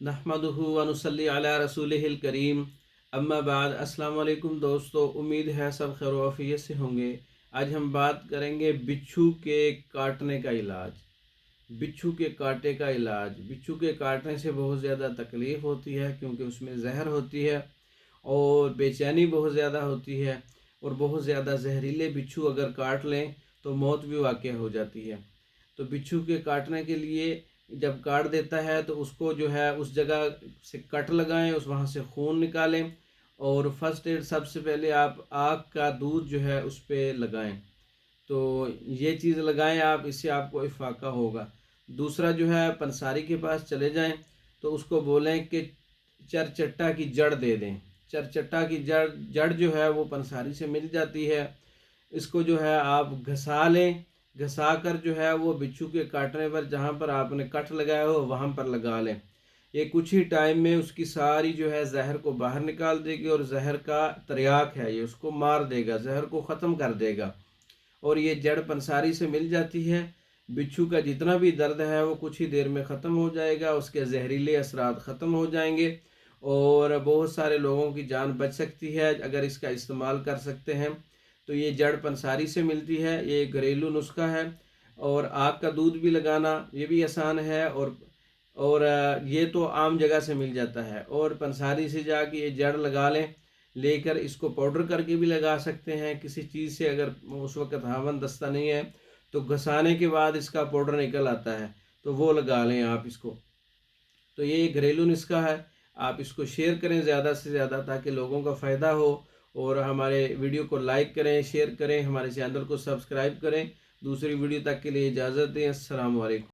नहमदुहु व नुसल्ली अला रसूलिहिल करीम। अम्मा बाद। अस्सलाम वालेकुम दोस्तों, उम्मीद है सब खैर व आफियत से होंगे। आज हम बात करेंगे बिच्छू के काटने का इलाज। बिच्छू के कांटे का इलाज। बिच्छू के काटने से बहुत ज़्यादा तकलीफ़ होती है क्योंकि उसमें जहर होती है और बेचैनी बहुत ज़्यादा होती है, और बहुत ज़्यादा जहरीले बिच्छू अगर काट लें तो मौत भी वाक़या हो जाती है। तो बिच्छू के काटने के लिए जब काट देता है तो उसको जो है उस जगह से कट लगाएं, उस वहाँ से खून निकालें, और फर्स्ट एड सबसे पहले आप आग का दूध जो है उस पर लगाएं। तो ये चीज़ लगाएं आप, इससे आपको इफ़ाक़ा होगा। दूसरा जो है, पंसारी के पास चले जाएं तो उसको बोलें कि चरचट्टा की जड़ दे दें। चरचट्टा की जड़ जड़ जो है वो पंसारी से मिल जाती है। इसको जो है आप घसा लें, घसा कर जो है वो बिच्छू के काटने पर जहाँ पर आपने कट लगाया हो वहाँ पर लगा लें। ये कुछ ही टाइम में उसकी सारी जो है जहर को बाहर निकाल देगी, और जहर का तरियाक है ये उसको मार देगा, जहर को ख़त्म कर देगा। और ये जड़ पंसारी से मिल जाती है। बिच्छू का जितना भी दर्द है वो कुछ ही देर में ख़त्म हो जाएगा, उसके जहरीले असरात ख़त्म हो जाएंगे, और बहुत सारे लोगों की जान बच सकती है अगर इसका इस्तेमाल कर सकते हैं। तो ये जड़ पंसारी से मिलती है, ये घरेलू नुस्खा है। और आग का दूध भी लगाना ये भी आसान है, और ये तो आम जगह से मिल जाता है। और पंसारी से जाके ये जड़ लगा लें, लेकर इसको पाउडर करके भी लगा सकते हैं किसी चीज़ से, अगर उस वक्त हावन दस्ता नहीं है तो घसाने के बाद इसका पाउडर निकल आता है तो वो लगा लें आप इसको। तो ये घरेलू नुस्खा है। आप इसको शेयर करें ज़्यादा से ज़्यादा ताकि लोगों का फ़ायदा हो, और हमारे वीडियो को लाइक करें, शेयर करें, हमारे चैनल को सब्सक्राइब करें। दूसरी वीडियो तक के लिए इजाज़त दें। अस्सलाम वालेकुम।